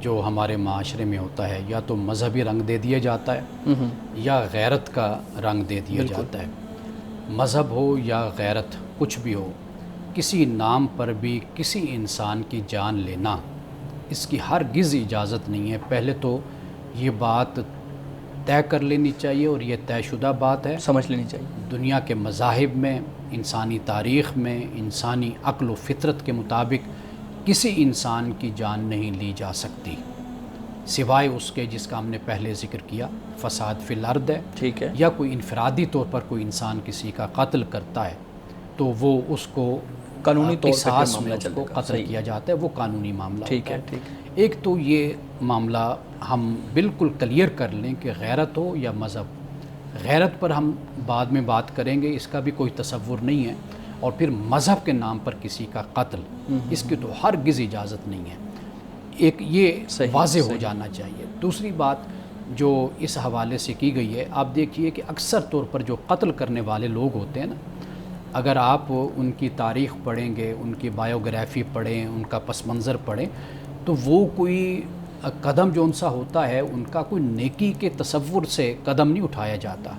B: جو ہمارے معاشرے میں ہوتا ہے، یا تو مذہبی رنگ دے دیا جاتا ہے یا غیرت کا رنگ دے دیا جاتا ہے۔ مذہب ہو یا غیرت، کچھ بھی ہو، کسی نام پر بھی کسی انسان کی جان لینا، اس کی ہرگز اجازت نہیں ہے۔ پہلے تو یہ بات طے کر لینی چاہیے، اور یہ طے شدہ بات ہے،
A: سمجھ لینی چاہیے۔
B: دنیا کے مذاہب میں، انسانی تاریخ میں، انسانی عقل و فطرت کے مطابق کسی انسان کی جان نہیں لی جا سکتی سوائے اس کے جس کا ہم نے پہلے ذکر کیا، فساد فی الارض ہے،
A: ٹھیک ہے،
B: یا کوئی انفرادی طور پر کوئی انسان کسی کا قتل کرتا ہے تو وہ اس کو
A: قانونی طور پر
B: قصاص
A: معاملہ
B: میں اس
A: چلے
B: کو
A: گا،
B: قتل
A: صحیح،
B: کیا جاتا ہے، وہ قانونی معاملہ
A: ٹھیک
B: ہوتا
A: ہے، ٹھیک ہے،
B: ایک تو یہ معاملہ ہم بالکل کلیئر کر لیں کہ غیرت ہو یا مذہب، غیرت پر ہم بعد میں بات کریں گے، اس کا بھی کوئی تصور نہیں ہے، اور پھر مذہب کے نام پر کسی کا قتل، اس کی تو ہرگز اجازت نہیں ہے، ایک یہ
A: صحیح،
B: واضح ہو
A: صحیح۔
B: جانا چاہیے۔ دوسری بات جو اس حوالے سے کی گئی ہے، آپ دیکھیے کہ اکثر طور پر جو قتل کرنے والے لوگ ہوتے ہیں نا، اگر آپ ان کی تاریخ پڑھیں گے، ان کی بایوگرافی پڑھیں، ان کا پس منظر پڑھیں، تو وہ کوئی قدم جو ان سا ہوتا ہے، ان کا کوئی نیکی کے تصور سے قدم نہیں اٹھایا جاتا،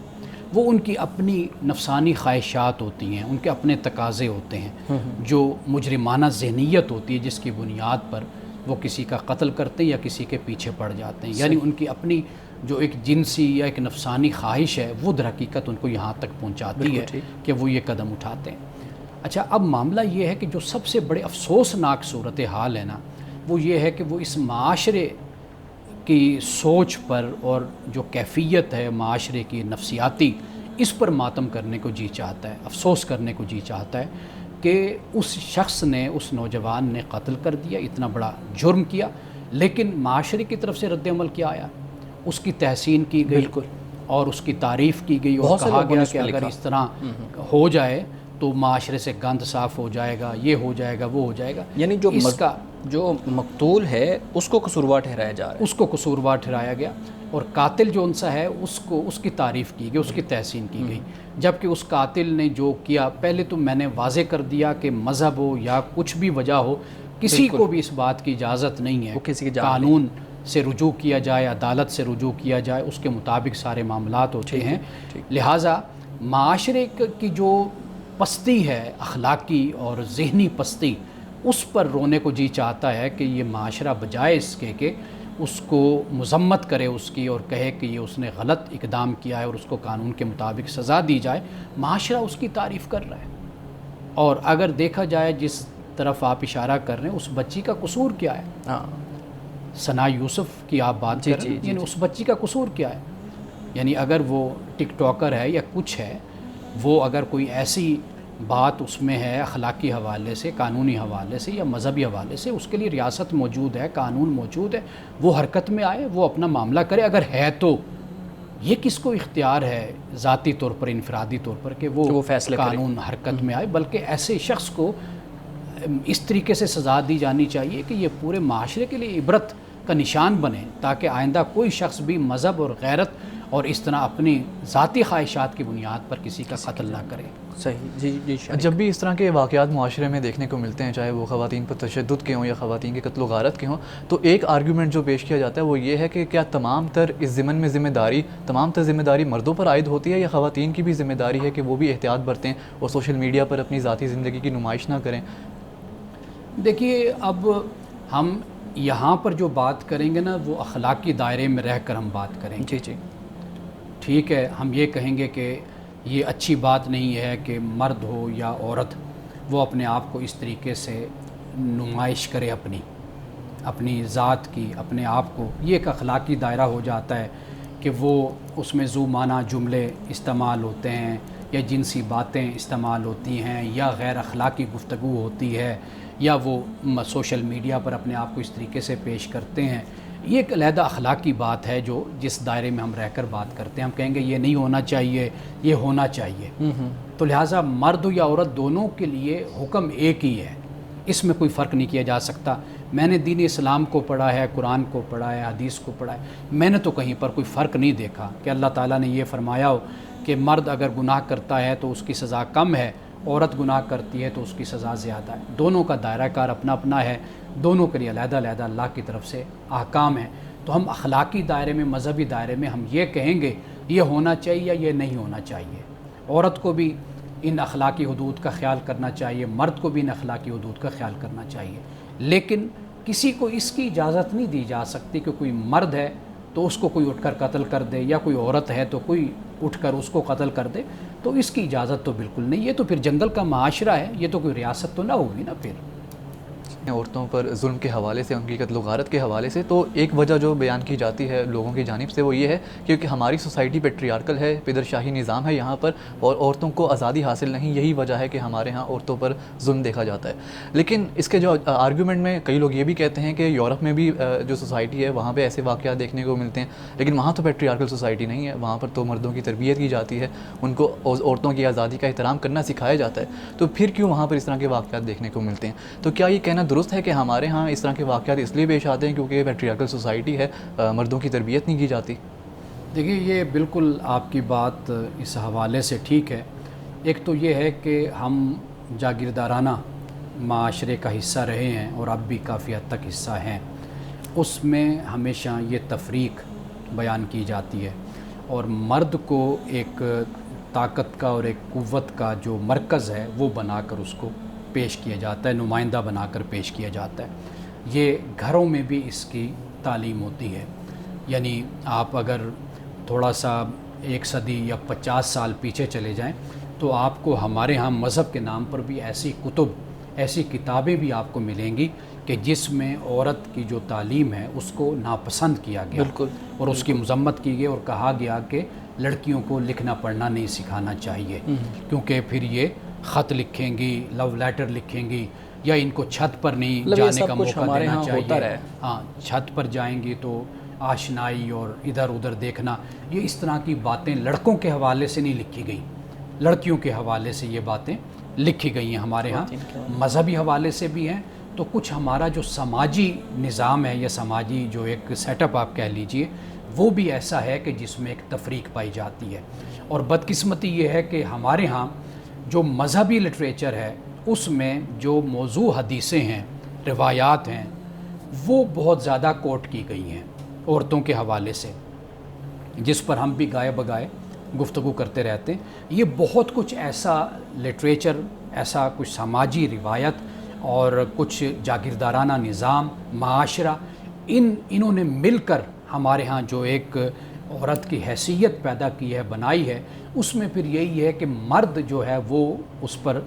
B: وہ ان کی اپنی نفسانی خواہشات ہوتی ہیں، ان کے اپنے تقاضے ہوتے ہیں، جو مجرمانہ ذہنیت ہوتی ہے، جس کی بنیاد پر وہ کسی کا قتل کرتے ہیں یا کسی کے پیچھے پڑ جاتے ہیں، یعنی ان کی اپنی جو ایک جنسی یا ایک نفسانی خواہش ہے، وہ در حقیقت ان کو یہاں تک پہنچاتی ہے کہ وہ یہ قدم اٹھاتے ہیں۔ اچھا، اب معاملہ یہ ہے کہ جو سب سے بڑے افسوسناک صورتحال ہے نا، وہ یہ ہے کہ وہ اس معاشرے کی سوچ پر اور جو کیفیت ہے معاشرے کی نفسیاتی، اس پر ماتم کرنے کو جی چاہتا ہے، افسوس کرنے کو جی چاہتا ہے کہ اس شخص نے، اس نوجوان نے قتل کر دیا، اتنا بڑا جرم کیا، لیکن معاشرے کی طرف سے رد عمل کیا آیا؟ اس کی تحسین کی گئی،
A: بالکل،
B: اور اس کی تعریف کی گئی، اور
A: بہت سے
B: کہا
A: لوگوں نے
B: گیا
A: اس
B: کہ
A: پہ
B: اگر
A: لکھا۔
B: اس طرح ہو جائے تو معاشرے سے گند صاف ہو جائے گا، یہ ہو جائے گا، وہ ہو جائے گا،
A: یعنی جو مقتول ہے اس کو قصوروار ٹھہرایا جا رہا ہے،
B: اس کو قصوروار ٹھہرایا گیا، اور قاتل جو ان سا ہے اس کی تعریف کی گئی، اس کی تحسین کی گئی، جبکہ اس قاتل نے جو کیا، پہلے تو میں نے واضح کر دیا کہ مذہب ہو یا کچھ بھی وجہ ہو، کسی کو بھی اس بات کی اجازت نہیں ہے،
A: کسی کی جان
B: قانون سے رجوع کیا جائے، عدالت سے رجوع کیا جائے، اس کے مطابق سارے معاملات ہوتے ہیں۔ لہٰذا معاشرے کی جو پستی ہے، اخلاقی اور ذہنی پستی، اس پر رونے کو جی چاہتا ہے کہ یہ معاشرہ بجائے اس کے کہ اس کو مذمت کرے اس کی، اور کہے کہ یہ اس نے غلط اقدام کیا ہے اور اس کو قانون کے مطابق سزا دی جائے، معاشرہ اس کی تعریف کر رہا ہے۔ اور اگر دیکھا جائے جس طرف آپ اشارہ کر رہے ہیں، اس بچی کا قصور کیا ہے؟
A: ہاں،
B: ثنا یوسف کی آپ بات کر رہے ہیں، یعنی اس بچی کا قصور کیا ہے؟ یعنی اگر وہ ٹک ٹاکر ہے یا کچھ ہے، وہ اگر کوئی ایسی بات اس میں ہے اخلاقی حوالے سے، قانونی حوالے سے یا مذہبی حوالے سے، اس کے لیے ریاست موجود ہے، قانون موجود ہے، وہ حرکت میں آئے، وہ اپنا معاملہ کرے، اگر ہے تو یہ کس کو اختیار ہے ذاتی طور پر، انفرادی طور پر، کہ وہ
A: فیصلے کرے،
B: قانون حرکت میں آئے، بلکہ ایسے شخص کو اس طریقے سے سزا دی جانی چاہیے کہ یہ پورے معاشرے کے لیے عبرت کا نشان بنے، تاکہ آئندہ کوئی شخص بھی مذہب اور غیرت اور اس طرح اپنی ذاتی خواہشات کی بنیاد پر کسی کا قتل نہ کرے۔
A: صحیح، جی شاید
C: جب بھی اس طرح کے واقعات معاشرے میں دیکھنے کو ملتے ہیں، چاہے وہ خواتین پر تشدد کے ہوں یا خواتین کے قتل و غارت کے ہوں، تو ایک آرگیومنٹ جو پیش کیا جاتا ہے وہ یہ ہے کہ کیا تمام تر اس ضمن میں تمام تر ذمہ داری مردوں پر عائد ہوتی ہے، یا خواتین کی بھی ذمہ داری ہے کہ وہ بھی احتیاط برتیں اور سوشل میڈیا پر اپنی ذاتی زندگی کی نمائش نہ کریں؟
B: دیکھیے، اب ہم یہاں پر جو بات کریں گے نا، وہ اخلاقی دائرے میں رہ کر ہم بات کریں گے۔
A: جی،
B: ٹھیک ہے، ہم یہ کہیں گے کہ یہ اچھی بات نہیں ہے کہ مرد ہو یا عورت وہ اپنے آپ کو اس طریقے سے نمائش کرے، اپنی ذات کی، اپنے آپ کو، یہ ایک اخلاقی دائرہ ہو جاتا ہے کہ وہ اس میں ذو معنی جملے استعمال ہوتے ہیں، یا جنسی باتیں استعمال ہوتی ہیں، یا غیر اخلاقی گفتگو ہوتی ہے، یا وہ سوشل میڈیا پر اپنے آپ کو اس طریقے سے پیش کرتے ہیں۔ یہ ایک علیحدہ اخلاقی بات ہے جو جس دائرے میں ہم رہ کر بات کرتے ہیں، ہم کہیں گے یہ نہیں ہونا چاہیے، یہ ہونا چاہیے۔ تو لہٰذا مرد یا عورت دونوں کے لیے حکم ایک ہی ہے اس میں کوئی فرق نہیں کیا جا سکتا۔ میں نے دین اسلام کو پڑھا ہے، قرآن کو پڑھا ہے، حدیث کو پڑھا ہے، میں نے تو کہیں پر کوئی فرق نہیں دیکھا کہ اللہ تعالیٰ نے یہ فرمایا ہو کہ مرد اگر گناہ کرتا ہے تو اس کی سزا کم ہے، عورت گناہ کرتی ہے تو اس کی سزا زیادہ ہے۔ دونوں کا دائرہ کار اپنا اپنا ہے، دونوں کے لیے علیحدہ علیحدہ اللہ کی طرف سے احکام ہیں۔ تو ہم اخلاقی دائرے میں، مذہبی دائرے میں ہم یہ کہیں گے یہ ہونا چاہیے یا یہ نہیں ہونا چاہیے۔ عورت کو بھی ان اخلاقی حدود کا خیال کرنا چاہیے، مرد کو بھی ان اخلاقی حدود کا خیال کرنا چاہیے، لیکن کسی کو اس کی اجازت نہیں دی جا سکتی کہ کوئی مرد ہے تو اس کو کوئی اٹھ کر قتل کر دے، یا کوئی عورت ہے تو کوئی اٹھ کر اس کو قتل کر دے، تو اس کی اجازت تو بالکل نہیں۔ یہ تو پھر جنگل کا معاشرہ ہے، یہ تو کوئی ریاست تو نہ ہوگی نا پھر۔
C: عورتوں پر ظلم کے حوالے سے، ان کی قتل و غارت کے حوالے سے، تو ایک وجہ جو بیان کی جاتی ہے لوگوں کی جانب سے وہ یہ ہے کیونکہ ہماری سوسائٹی پیٹریارکل ہے، پدر شاہی نظام ہے یہاں پر، اور عورتوں کو آزادی حاصل نہیں، یہی وجہ ہے کہ ہمارے ہاں عورتوں پر ظلم دیکھا جاتا ہے۔ لیکن اس کے جو آرگیومنٹ میں کئی لوگ یہ بھی کہتے ہیں کہ یورپ میں بھی جو سوسائٹی ہے وہاں پہ ایسے واقعات دیکھنے کو ملتے ہیں، لیکن وہاں تو پیٹریارکل سوسائٹی نہیں ہے، وہاں پر تو مردوں کی تربیت کی جاتی ہے، ان کو عورتوں کی آزادی کا احترام کرنا سکھایا جاتا ہے، تو پھر کیوں وہاں پر اس طرح کے واقعات دیکھنے کو ملتے ہیں؟ تو کیا یہ کہنا درست ہے کہ ہمارے ہاں اس طرح کے واقعات اس لیے پیش آتے ہیں کیونکہ پیٹریارکل سوسائٹی ہے، مردوں کی تربیت نہیں کی جاتی؟
B: دیکھیے یہ بالکل آپ کی بات اس حوالے سے ٹھیک ہے۔ ایک تو یہ ہے کہ ہم جاگیردارانہ معاشرے کا حصہ رہے ہیں اور اب بھی کافی حد تک حصہ ہیں، اس میں ہمیشہ یہ تفریق بیان کی جاتی ہے اور مرد کو ایک طاقت کا اور ایک قوت کا جو مرکز ہے وہ بنا کر اس کو پیش کیا جاتا ہے، نمائندہ بنا کر پیش کیا جاتا ہے۔ یہ گھروں میں بھی اس کی تعلیم ہوتی ہے، یعنی آپ اگر تھوڑا سا 1 صدی یا 50 سال پیچھے چلے جائیں تو آپ کو ہمارے ہاں مذہب کے نام پر بھی ایسی ایسی کتابیں بھی آپ کو ملیں گی کہ جس میں عورت کی جو تعلیم ہے اس کو ناپسند کیا گیا،
C: بالکل،
B: اور اس کی مذمت کی گئی اور کہا گیا کہ لڑکیوں کو لکھنا پڑھنا نہیں سکھانا چاہیے، کیونکہ پھر یہ خط لکھیں گی، لو لیٹر لکھیں گی، یا ان کو چھت پر نہیں جانے کا موقع دینا چاہیے۔ ہاں، چھت پر جائیں گی تو آشنائی اور ادھر ادھر دیکھنا، یہ اس طرح کی باتیں لڑکوں کے حوالے سے نہیں لکھی گئیں، لڑکیوں کے حوالے سے یہ باتیں لکھی گئی ہیں۔ ہمارے ہاں مذہبی حوالے سے بھی ہیں، تو کچھ ہمارا جو سماجی نظام ہے یا سماجی جو ایک سیٹ اپ آپ کہہ لیجئے وہ بھی ایسا ہے کہ جس میں ایک تفریق پائی جاتی ہے۔ اور بدقسمتی یہ ہے کہ ہمارے ہاں جو مذہبی لٹریچر ہے اس میں جو موضوع حدیثیں ہیں، روایات ہیں، وہ بہت زیادہ کوٹ کی گئی ہیں عورتوں کے حوالے سے، جس پر ہم بھی گائے بگائے گفتگو کرتے رہتے ہیں۔ یہ بہت کچھ ایسا لٹریچر، ایسا کچھ سماجی روایت اور کچھ جاگیردارانہ نظام، معاشرہ، انہوں نے مل کر ہمارے ہاں جو ایک عورت کی حیثیت پیدا کی ہے، بنائی ہے، اس میں پھر یہی ہے کہ مرد جو ہے وہ اس پر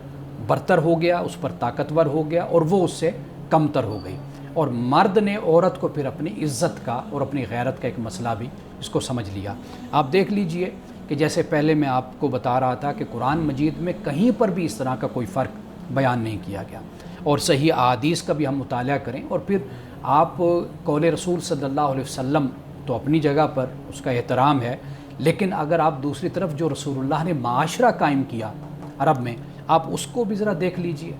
B: برتر ہو گیا، اس پر طاقتور ہو گیا اور وہ اس سے کمتر ہو گئی، اور مرد نے عورت کو پھر اپنی عزت کا اور اپنی غیرت کا ایک مسئلہ بھی اس کو سمجھ لیا۔ آپ دیکھ لیجئے کہ جیسے پہلے میں آپ کو بتا رہا تھا کہ قرآن مجید میں کہیں پر بھی اس طرح کا کوئی فرق بیان نہیں کیا گیا، اور صحیح احادیث کا بھی ہم مطالعہ کریں، اور پھر آپ قول رسول صلی اللہ علیہ وسلم تو اپنی جگہ پر اس کا احترام ہے، لیکن اگر آپ دوسری طرف جو رسول اللہ نے معاشرہ قائم کیا عرب میں، آپ اس کو بھی ذرا دیکھ لیجئے۔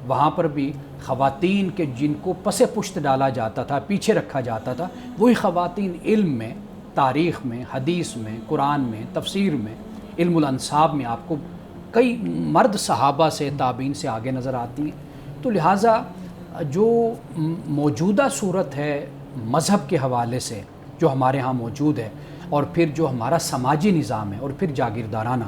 B: وہاں پر بھی خواتین کے جن کو پس پشت ڈالا جاتا تھا، پیچھے رکھا جاتا تھا، وہی خواتین علم میں، تاریخ میں، حدیث میں، قرآن میں، تفسیر میں، علم الانصاب میں آپ کو کئی مرد صحابہ سے، تابعین سے آگے نظر آتی ہیں۔ تو لہٰذا جو موجودہ صورت ہے مذہب کے حوالے سے جو ہمارے ہاں موجود ہے، اور پھر جو ہمارا سماجی نظام ہے، اور پھر جاگیردارانہ،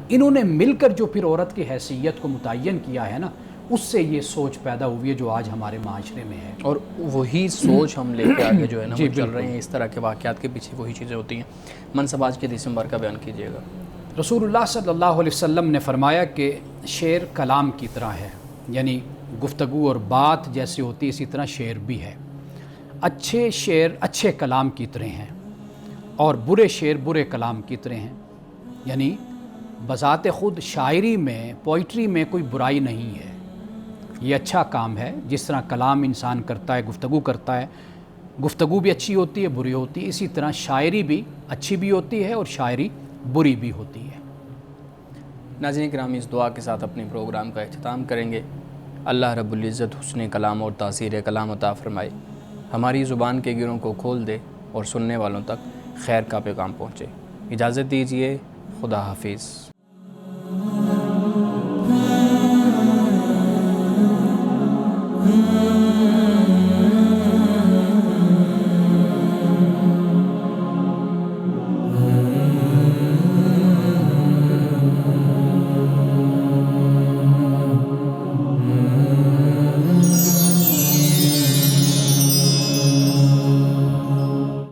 B: انہوں نے مل کر جو پھر عورت کی حیثیت کو متعین کیا ہے نا، اس سے یہ سوچ پیدا ہوئی ہے جو آج ہمارے معاشرے میں ہے،
A: اور وہی سوچ ہم لے کے آگے جو ہے نا وہ چل رہے ہیں۔ اس طرح کے واقعات کے پیچھے وہی چیزیں ہوتی ہیں۔ منصب آج کے حدیث مبارکہ بیان کیجیے گا۔
B: رسول اللہ صلی اللہ علیہ وسلم نے فرمایا کہ شعر کلام کی طرح ہے، یعنی گفتگو اور بات جیسی ہوتی ہے اسی طرح شعر بھی ہے۔ اچھے شعر اچھے کلام کی طرح ہیں اور برے شعر برے کلام کی طرح ہیں، یعنی بذات خود شاعری میں، پوئٹری میں کوئی برائی نہیں ہے، یہ اچھا کام ہے۔ جس طرح کلام انسان کرتا ہے، گفتگو کرتا ہے، گفتگو بھی اچھی ہوتی ہے، بری ہوتی ہے، اسی طرح شاعری بھی اچھی بھی ہوتی ہے اور شاعری بری بھی ہوتی ہے۔
A: ناظرین کرام، اس دعا کے ساتھ اپنے پروگرام کا اختتام کریں گے۔ اللہ رب العزت حسن کلام اور تاثیر کلام عطا فرمائے، ہماری زبان کے گروں کو کھول دے اور سننے والوں تک خیر کا پیغام پہنچے۔ اجازت دیجیے، خدا حافظ۔